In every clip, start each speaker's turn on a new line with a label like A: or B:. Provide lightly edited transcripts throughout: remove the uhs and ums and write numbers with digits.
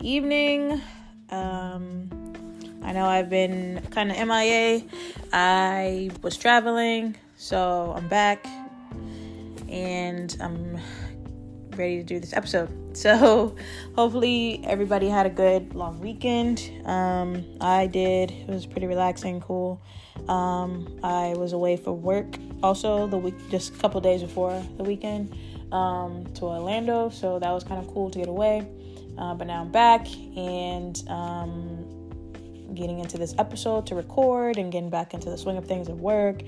A: evening. I know I've been kind of MIA. I was traveling, so I'm back and I'm ready to do this episode. So hopefully everybody had a good long weekend. I did. It was pretty relaxing, cool. I was away for work also just a couple days before the weekend, to Orlando. So that was kind of cool to get away. But now I'm back and getting into this episode to record and getting back into the swing of things at work,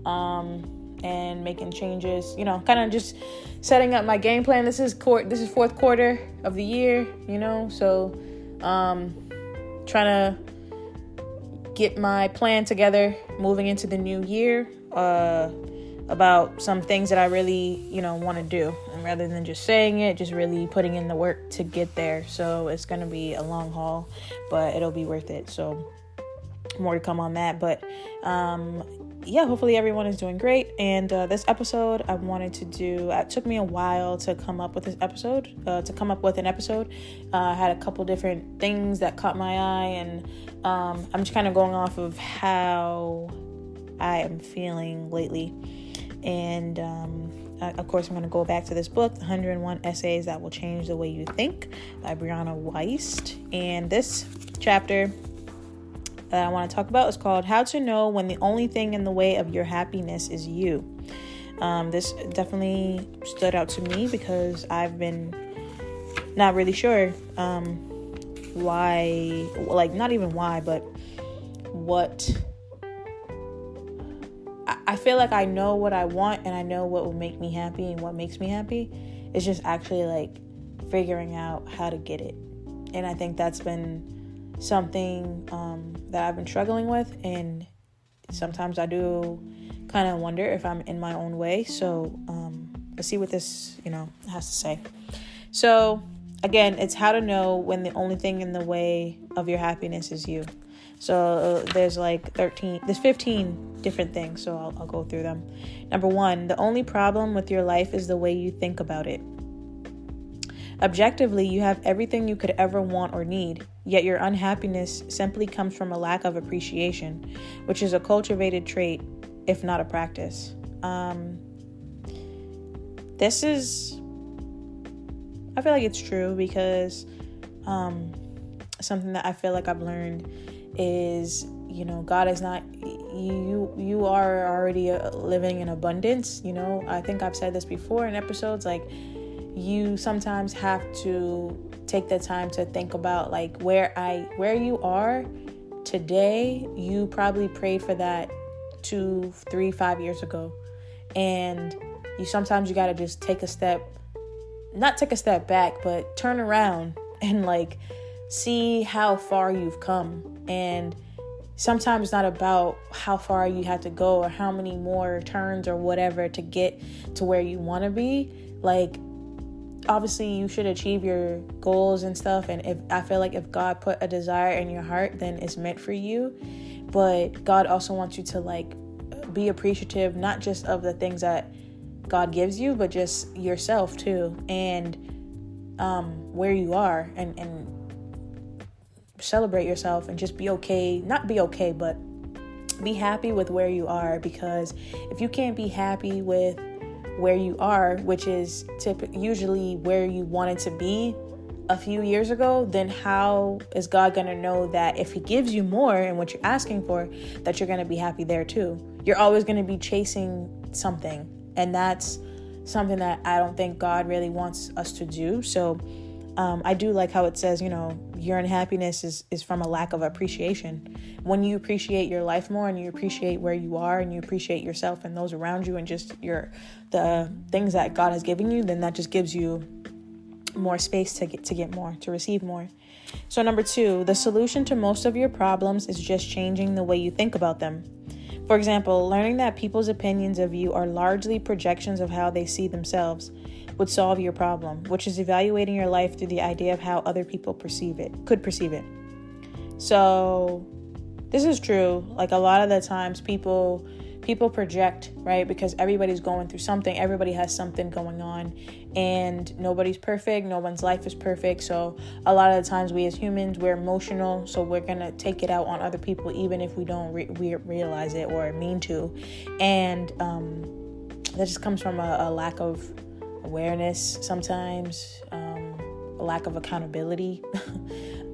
A: and making changes, kind of just setting up my game plan. This is fourth quarter of the year, so trying to get my plan together moving into the new year, about some things that I really, want to do. And rather than just saying it, just really putting in the work to get there. So it's going to be a long haul, but it'll be worth it. So more to come on that. But hopefully everyone is doing great. And this episode I wanted to do, it took me a while to come up with an episode. I had a couple different things that caught my eye, and I'm just kind of going off of how I am feeling lately. And of course, I'm going to go back to this book, 101 Essays That Will Change the Way You Think by Brianna Wiest. And this chapter that I want to talk about is called How to Know When the Only Thing in the Way of Your Happiness is You. This definitely stood out to me because I've been not really sure why, not even why, but what... I feel like I know what I want and I know what will make me happy and what makes me happy. It's just actually figuring out how to get it. And I think that's been something that I've been struggling with. And sometimes I do kind of wonder if I'm in my own way. So let's see what this, has to say. So again, it's how to know when the only thing in the way of your happiness is you. So there's 15 different things, so I'll go through them. Number 1, the only problem with your life is the way you think about it. Objectively, you have everything you could ever want or need, yet your unhappiness simply comes from a lack of appreciation, which is a cultivated trait, if not a practice. This is, I feel like it's true because something that I feel like I've learned is, God is not, you are already living in abundance. I think I've said this before in episodes, you sometimes have to take the time to think about where you are today. You probably prayed for that 2, 3, 5 years ago. And sometimes you got to just not take a step back, but turn around and see how far you've come. And sometimes it's not about how far you have to go or how many more turns or whatever to get to where you want to be. Obviously you should achieve your goals and stuff. And I feel like if God put a desire in your heart, then it's meant for you. But God also wants you to be appreciative, not just of the things that God gives you, but just yourself too. And where you are, and celebrate yourself and just be okay, not be okay, but be happy with where you are. Because if you can't be happy with where you are, which is usually where you wanted to be a few years ago, then how is God going to know that if he gives you more and what you're asking for, that you're going to be happy there too? You're always going to be chasing something. And that's something that I don't think God really wants us to do. So I do like how it says, your unhappiness is from a lack of appreciation. When you appreciate your life more and you appreciate where you are and you appreciate yourself and those around you and just the things that God has given you, then that just gives you more space to get more, to receive more. So number 2, the solution to most of your problems is just changing the way you think about them. For example, learning that people's opinions of you are largely projections of how they see themselves would solve your problem, which is evaluating your life through the idea of how other people could perceive it. So this is true. A lot of the times people people project, right? Because everybody's going through something. Everybody has something going on, and nobody's perfect. No one's life is perfect. So a lot of the times we as humans, we're emotional. So we're going to take it out on other people, even if we don't realize it or mean to. And that just comes from a lack of awareness sometimes, a lack of accountability.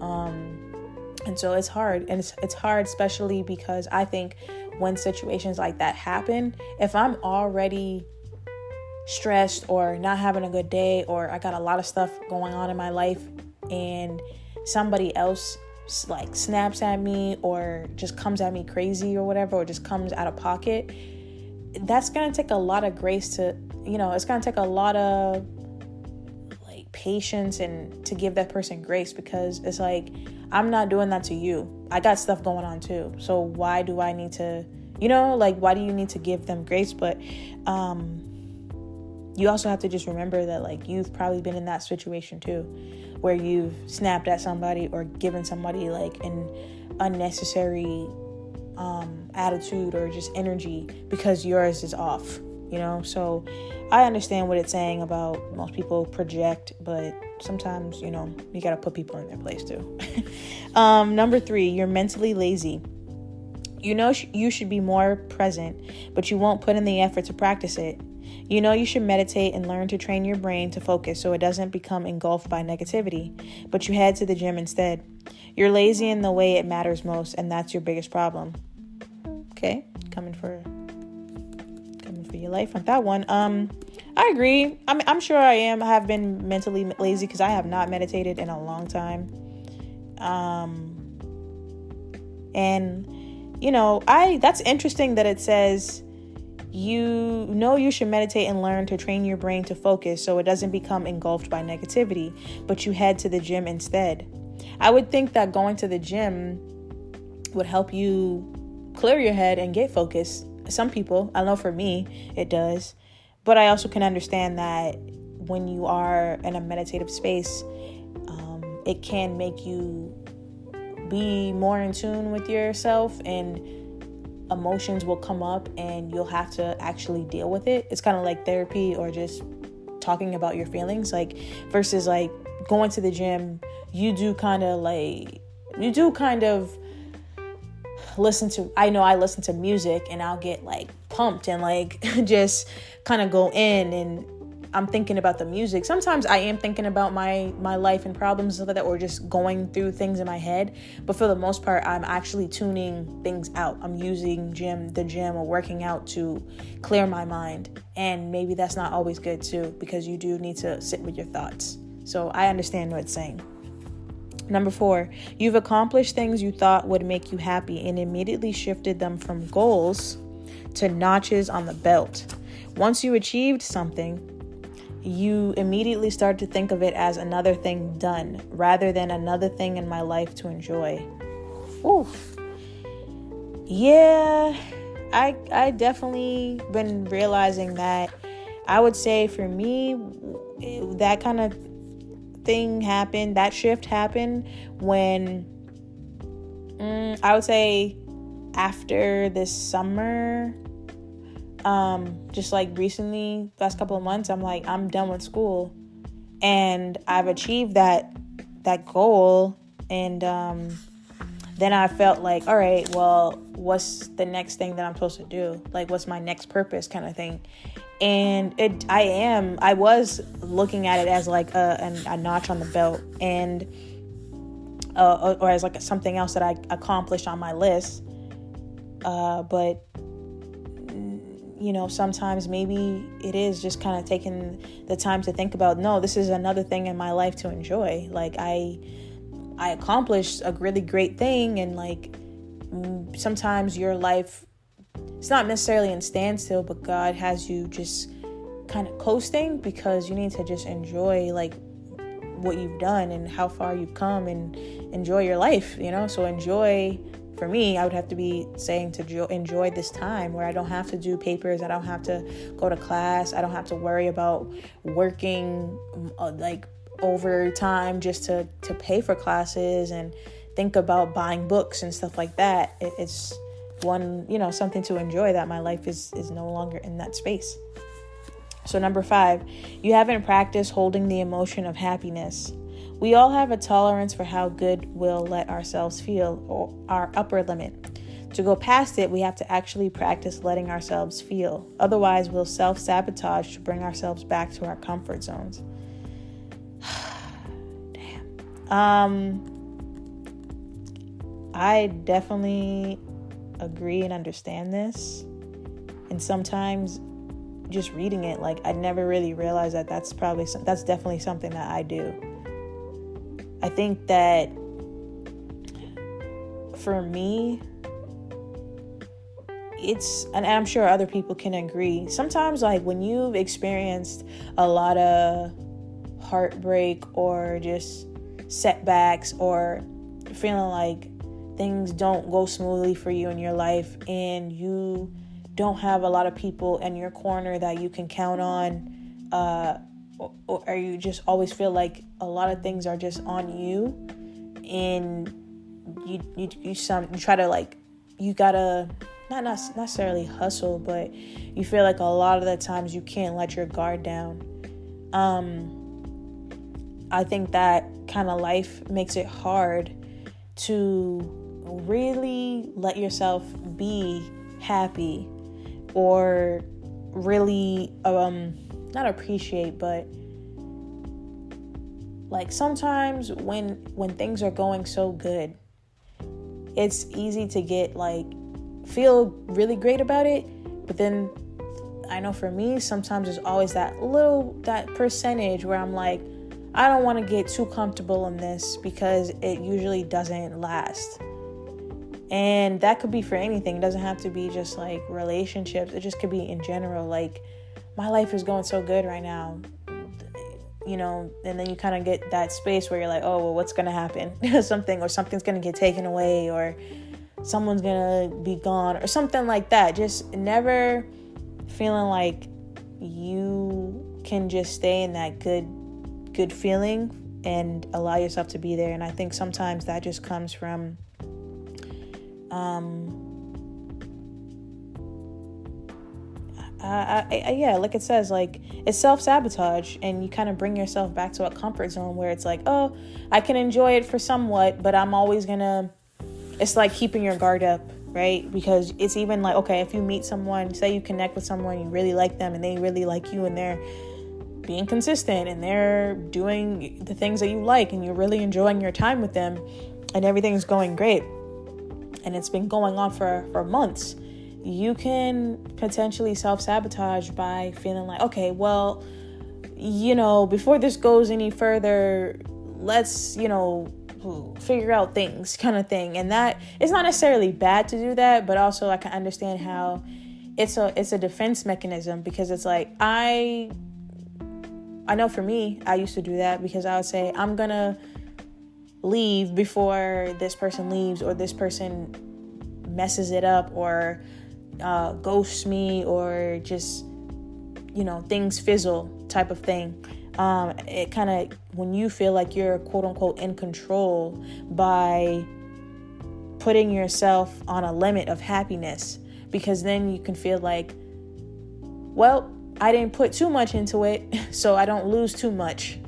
A: And so it's hard. And it's hard, especially because I think when situations like that happen, if I'm already stressed or not having a good day, or I got a lot of stuff going on in my life, and somebody else like snaps at me or just comes at me crazy or whatever, or just comes out of pocket, that's going to take a lot of grace to, it's going to take a lot of like patience and to give that person grace, because it's like, I'm not doing that to you. I got stuff going on too. So why do I need to, why do you need to give them grace? But you also have to just remember that like you've probably been in that situation too, where you've snapped at somebody or given somebody like an unnecessary attitude or just energy because yours is off, So I understand what it's saying about most people project, but sometimes, you got to put people in their place too. Number 3, you're mentally lazy. You should be more present, but you won't put in the effort to practice it. You should meditate and learn to train your brain to focus so it doesn't become engulfed by negativity, but you head to the gym instead. You're lazy in the way it matters most, and that's your biggest problem. Okay, coming for your life on that one. I agree. I'm sure I am. I have been mentally lazy because I have not meditated in a long time. And that's interesting that it says you should meditate and learn to train your brain to focus so it doesn't become engulfed by negativity, but you head to the gym instead. I would think that going to the gym would help you clear your head and get focused. Some people, I know for me, it does. But I also can understand that when you are in a meditative space, it can make you be more in tune with yourself, and emotions will come up and you'll have to actually deal with it. It's kind of like therapy or just talking about your feelings, like versus like going to the gym. I listen to music and I'll get like pumped and like just kind of go in, and I'm thinking about the music. Sometimes I am thinking about my life and problems and stuff like that, or just going through things in my head. But for the most part, I'm actually tuning things out. I'm using the gym or working out to clear my mind. And maybe that's not always good too, because you do need to sit with your thoughts. So I understand what it's saying. Number 4, you've accomplished things you thought would make you happy and immediately shifted them from goals to notches on the belt. Once you achieved something, you immediately start to think of it as another thing done rather than another thing in my life to enjoy. Oof. Yeah, I definitely been realizing that. I would say for me, that kind of thing happened, that shift happened when I would say after this summer, just like recently, last couple of months, I'm like, I'm done with school and I've achieved that goal. And then I felt like, all right, well, what's the next thing that I'm supposed to do? Like, what's my next purpose kind of thing? And I was looking at it as like a notch on the belt, and or as like something else that I accomplished on my list. But sometimes maybe it is just kind of taking the time to think about, no, this is another thing in my life to enjoy. Like I accomplished a really great thing, and like sometimes your life, it's not necessarily in standstill, but God has you just kind of coasting because you need to just enjoy like what you've done and how far you've come, and enjoy your life, So enjoy, for me, I would have to be saying to enjoy this time where I don't have to do papers, I don't have to go to class, I don't have to worry about working like overtime just to pay for classes and think about buying books and stuff like that. It's something to enjoy, that my life is no longer in that space. So number 5, you haven't practiced holding the emotion of happiness. We all have a tolerance for how good we'll let ourselves feel, or our upper limit. To go past it, we have to actually practice letting ourselves feel. Otherwise, we'll self-sabotage to bring ourselves back to our comfort zones. Damn. I definitely agree and understand this. And sometimes just reading it, like, I never really realized that that's definitely something that I do. I think that for me, and I'm sure other people can agree, sometimes, like, when you've experienced a lot of heartbreak or just setbacks, or feeling like things don't go smoothly for you in your life, and you don't have a lot of people in your corner that you can count on, or you just always feel like a lot of things are just on you, and you try to, like, you gotta not necessarily hustle, but you feel like a lot of the times you can't let your guard down. I think that kind of life makes it hard to really let yourself be happy, or really not appreciate, but like, sometimes when things are going so good, it's easy to get, like, feel really great about it. But then I know for me, sometimes there's always that percentage where I'm like, I don't want to get too comfortable in this, because it usually doesn't last. And that could be for anything. It doesn't have to be just like relationships. It just could be in general. Like, my life is going so good right now, and then you kind of get that space where you're like, oh, well, what's going to happen? Something's going to get taken away, or someone's going to be gone, or something like that. Just never feeling like you can just stay in that good feeling and allow yourself to be there. And I think sometimes that just comes from like it says, like, it's self-sabotage, and you kind of bring yourself back to a comfort zone where it's like, oh, I can enjoy it for somewhat, but I'm always gonna, it's like keeping your guard up, right? Because it's even like, okay, if you meet someone, say you connect with someone, you really like them, and they really like you, and they're being consistent, and they're doing the things that you like, and you're really enjoying your time with them, and everything's going great, and it's been going on for months, you can potentially self-sabotage by feeling like, okay, well, before this goes any further, let's, figure out things, kind of thing. And that, it's not necessarily bad to do that, but also I can understand how it's a defense mechanism, because it's like, I know for me, I used to do that, because I would say, I'm gonna leave before this person leaves, or this person messes it up, or ghosts me, or just, things fizzle type of thing. It kind of, when you feel like you're quote unquote in control by putting yourself on a limit of happiness, because then you can feel like, well, I didn't put too much into it, so I don't lose too much.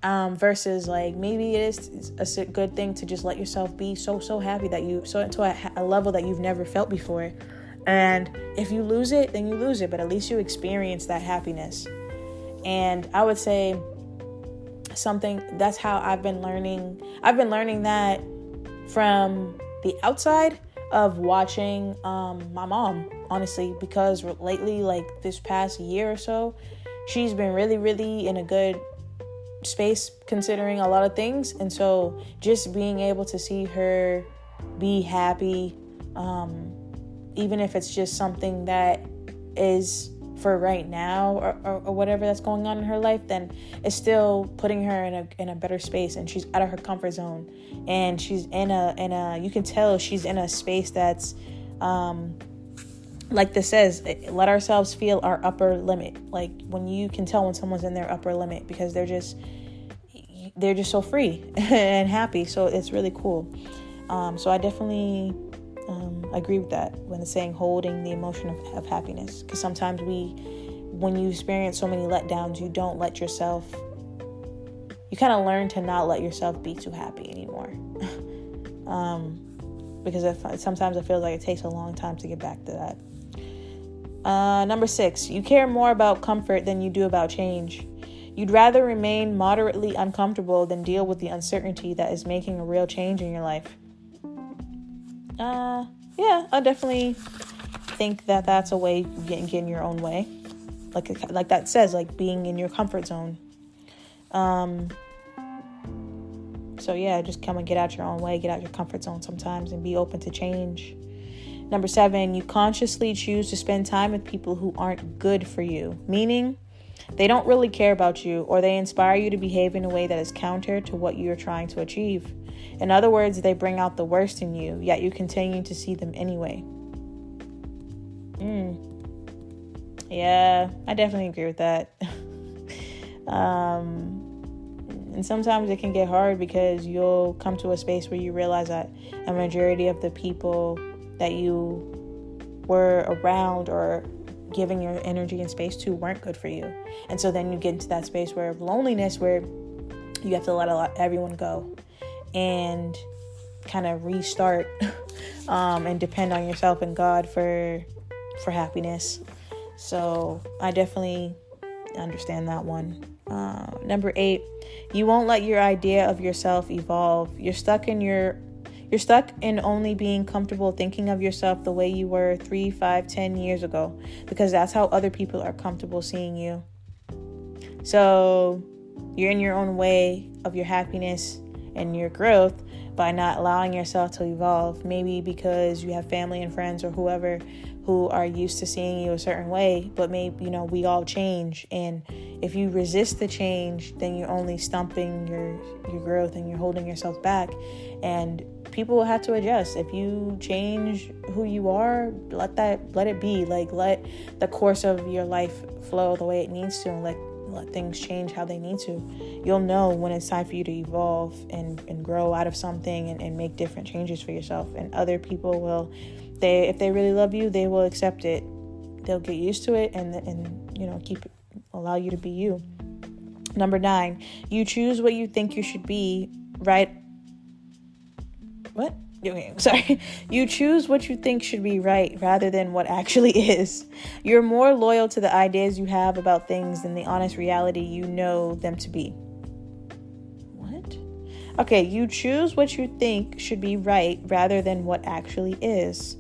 A: Versus, like, maybe it is a good thing to just let yourself be so happy that into a level that you've never felt before. And if you lose it, then you lose it, but at least you experience that happiness. And I would say that's how I've been learning that from the outside of watching my mom, honestly, because lately, like this past year or so, she's been really, really in a good space considering a lot of things. And so just being able to see her be happy, even if it's just something that is for right now, or whatever that's going on in her life, then it's still putting her in a better space, and she's out of her comfort zone, and she's in a you can tell she's in a space that's like this says, let ourselves feel our upper limit. Like, when you can tell when someone's in their upper limit, because they're just so free and happy. So it's really cool. So I definitely agree with that when it's saying holding the emotion of happiness. Because sometimes when you experience so many letdowns, you don't let yourself, you kind of learn to not let yourself be too happy anymore. Because sometimes it feels like it takes a long time to get back to that. Number 6, you care more about comfort than you do about change. You'd rather remain moderately uncomfortable than deal with the uncertainty that is making a real change in your life. Yeah, I definitely think that that's a way of getting in your own way. Like that says, like being in your comfort zone. So yeah, just come and get out your own way, get out your comfort zone sometimes and be open to change. Number 7, you consciously choose to spend time with people who aren't good for you, meaning they don't really care about you or they inspire you to behave in a way that is counter to what you're trying to achieve. In other words, they bring out the worst in you, yet you continue to see them anyway. Yeah, I definitely agree with that. And sometimes it can get hard because you'll come to a space where you realize that a majority of the people that you were around or giving your energy and space to weren't good for you. And so then you get into that space of loneliness where you have to let everyone go and kind of restart and depend on yourself and God for happiness. So I definitely understand that one. Number 8, you won't let your idea of yourself evolve. You're stuck in only being comfortable thinking of yourself the way you were 3, 5, 10 years ago, because that's how other people are comfortable seeing you. So you're in your own way of your happiness and your growth by not allowing yourself to evolve. Maybe because you have family and friends or whoever who are used to seeing you a certain way, but maybe, we all change. And if you resist the change, then you're only stumping your growth and you're holding yourself back. And people will have to adjust. If you change who you are, let it be. Like, let the course of your life flow the way it needs to, and let things change how they need to. You'll know when it's time for you to evolve and grow out of something and make different changes for yourself. And other people will, if they really love you, they will accept it. They'll get used to it and allow you to be you. Number 9, you choose what you think you should be, right? What? Okay, sorry. You choose what you think should be right rather than what actually is. You're more loyal to the ideas you have about things than the honest reality you know them to be. What? Okay, you choose what you think should be right rather than what actually is.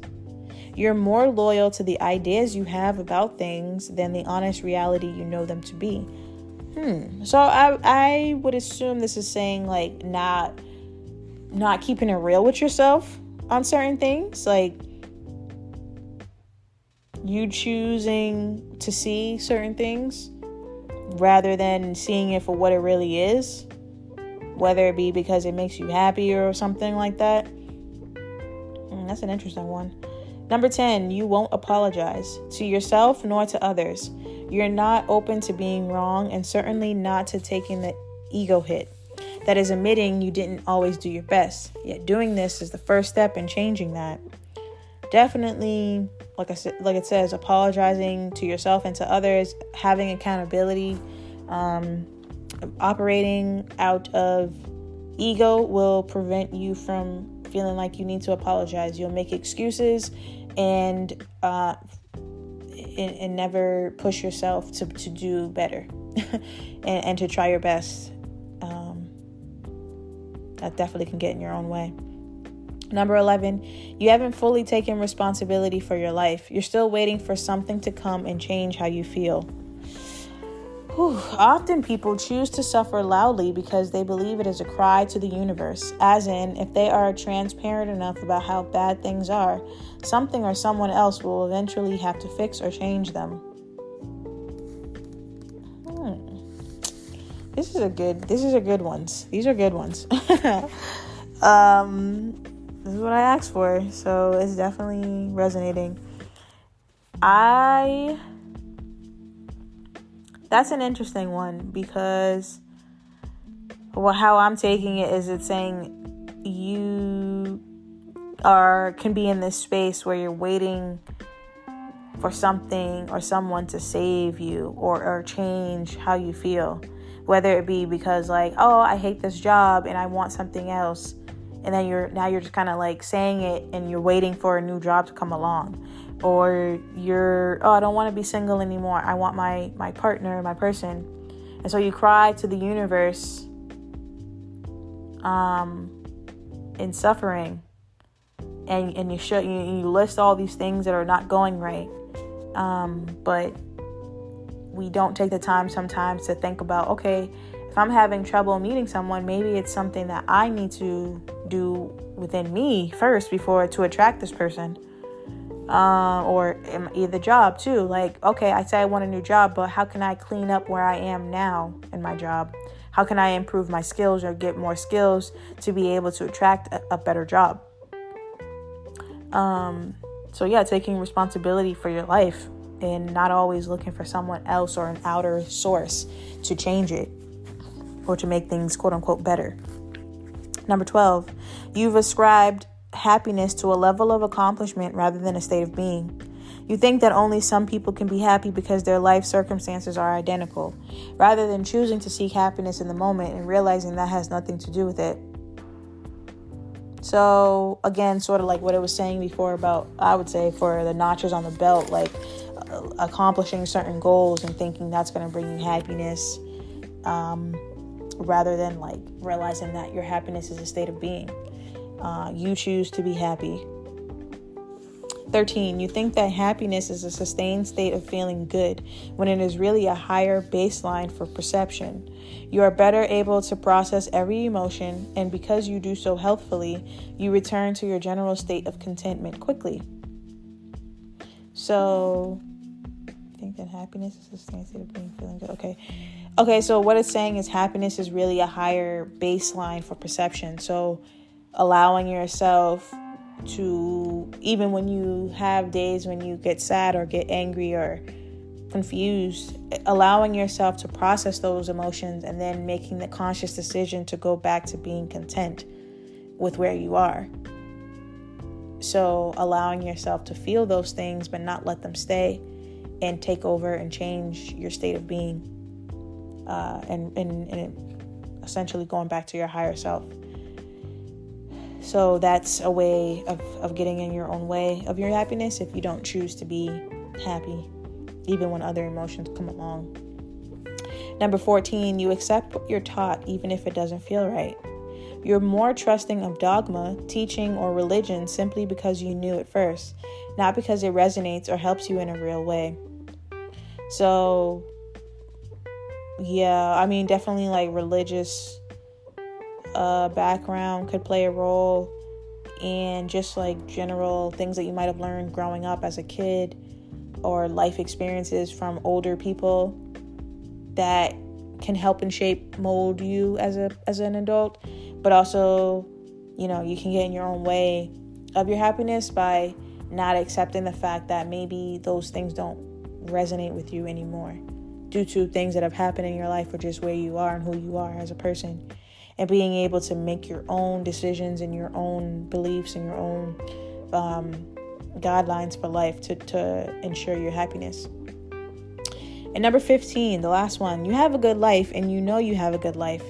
A: You're more loyal to the ideas you have about things than the honest reality you know them to be. So I would assume this is saying like not keeping it real with yourself on certain things, like you choosing to see certain things rather than seeing it for what it really is, whether it be because it makes you happy or something like that. That's an interesting one. Number 10, you won't apologize to yourself nor to others. You're not open to being wrong and certainly not to taking the ego hit. That is admitting you didn't always do your best. Yet doing this is the first step in changing that. Definitely, like it says, apologizing to yourself and to others, having accountability, operating out of ego will prevent you from feeling like you need to apologize. You'll make excuses and never push yourself to do better and to try your best. That definitely can get in your own way. Number 11, you haven't fully taken responsibility for your life. You're still waiting for something to come and change how you feel. Often people choose to suffer loudly because they believe it is a cry to the universe. As in, if they are transparent enough about how bad things are, something or someone else will eventually have to fix or change them. These are good ones. These are good ones. This is what I asked for, so it's definitely resonating. That's an interesting one because how I'm taking it is it's saying can be in this space where you're waiting for something or someone to save you or change how you feel. Whether it be because like, oh, I hate this job and I want something else. And then you're just kind of like saying it and you're waiting for a new job to come along. Or I don't want to be single anymore. I want my partner, my person. And so you cry to the universe in suffering. And you list all these things that are not going right. But we don't take the time sometimes to think about, okay, if I'm having trouble meeting someone, maybe it's something that I need to do within me first before to attract this person. Or the job too. Like, okay, I say I want a new job, but how can I clean up where I am now in my job? How can I improve my skills or get more skills to be able to attract a better job? So yeah, taking responsibility for your life and not always looking for someone else or an outer source to change it or to make things quote unquote better. Number 12, you've ascribed happiness to a level of accomplishment rather than a state of being. You think that only some people can be happy because their life circumstances are identical, rather than choosing to seek happiness in the moment and realizing that has nothing to do with it. So again, sort of like what I was saying before about, I would say, for the notches on the belt, like accomplishing certain goals and thinking that's going to bring you happiness, rather than like realizing that your happiness is a state of being. You choose to be happy. 13, you think that happiness is a sustained state of feeling good when it is really a higher baseline for perception. You are better able to process every emotion, and because you do so healthfully, you return to your general state of contentment quickly. So, I think that happiness is a sustained state of being feeling good. Okay, so what it's saying is happiness is really a higher baseline for perception. So, allowing yourself to, even when you have days when you get sad or get angry or confused, allowing yourself to process those emotions and then making the conscious decision to go back to being content with where you are. So allowing yourself to feel those things but not let them stay and take over and change your state of being, and essentially going back to your higher self. So that's a way of getting in your own way of your happiness if you don't choose to be happy, even when other emotions come along. Number 14, you accept what you're taught even if it doesn't feel right. You're more trusting of dogma, teaching, or religion simply because you knew it first, not because it resonates or helps you in a real way. So, yeah, I mean, definitely like religious background could play a role, and just like general things that you might have learned growing up as a kid or life experiences from older people that can help and mold you as an adult. But also, you know, you can get in your own way of your happiness by not accepting the fact that maybe those things don't resonate with you anymore due to things that have happened in your life or just where you are and who you are as a person. And being able to make your own decisions and your own beliefs and your own guidelines for life to ensure your happiness. And number 15, the last one, you have a good life and you know you have a good life.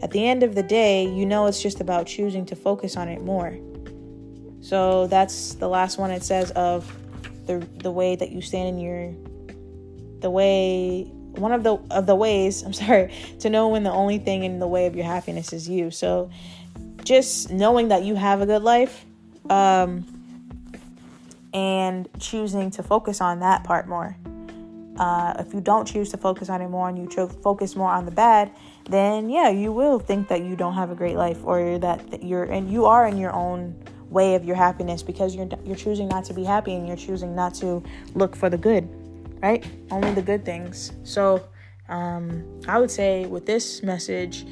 A: At the end of the day, you know it's just about choosing to focus on it more. So that's the last one. It says of the way that you stand one of the ways, to know when the only thing in the way of your happiness is you. So just knowing that you have a good life, and choosing to focus on that part more. If you don't choose to focus on it more and you focus more on the bad, then yeah, you will think that you don't have a great life, or that you are in your own way of your happiness because you're choosing not to be happy and you're choosing not to look for the good. Right? Only the good things. So I would say with this message,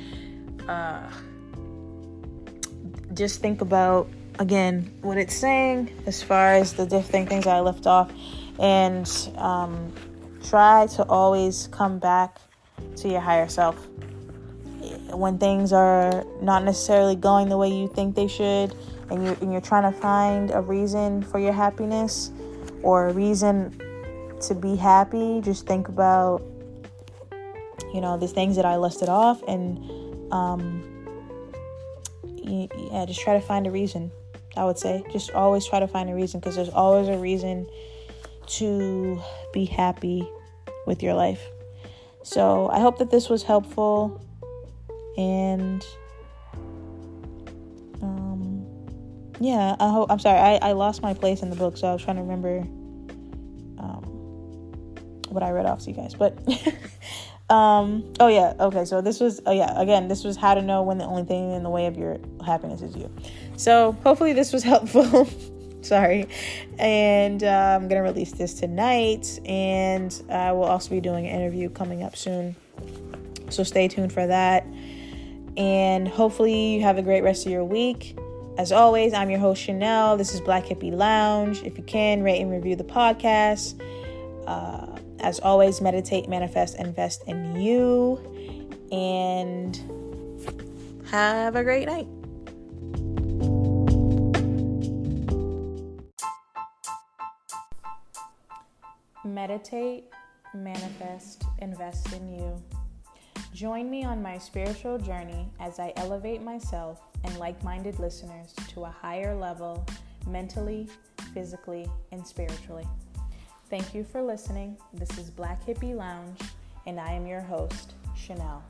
A: just think about, again, what it's saying as far as the different things I left off, and try to always come back to your higher self. When things are not necessarily going the way you think they should, and you're trying to find a reason for your happiness or a reason to be happy, just think about, these things that I listed off, and just try to find a reason. I would say just always try to find a reason, because there's always a reason to be happy with your life. So I hope that this was helpful, and I'm sorry, I lost my place in the book, so I was trying to remember what I read off to you guys, but so this was this was how to know when the only thing in the way of your happiness is you. So hopefully this was helpful. Sorry. And I'm gonna release this tonight, and I will also be doing an interview coming up soon, so stay tuned for that. And hopefully you have a great rest of your week. As always, I'm your host, Chanel. This is Black Hippie Lounge. If you can, rate and review the podcast. As always, meditate, manifest, invest in you, and have a great night. Meditate, manifest, invest in you. Join me on my spiritual journey as I elevate myself and like-minded listeners to a higher level, mentally, physically, and spiritually. Thank you for listening. This is Black Hippie Lounge, and I am your host, Chanel.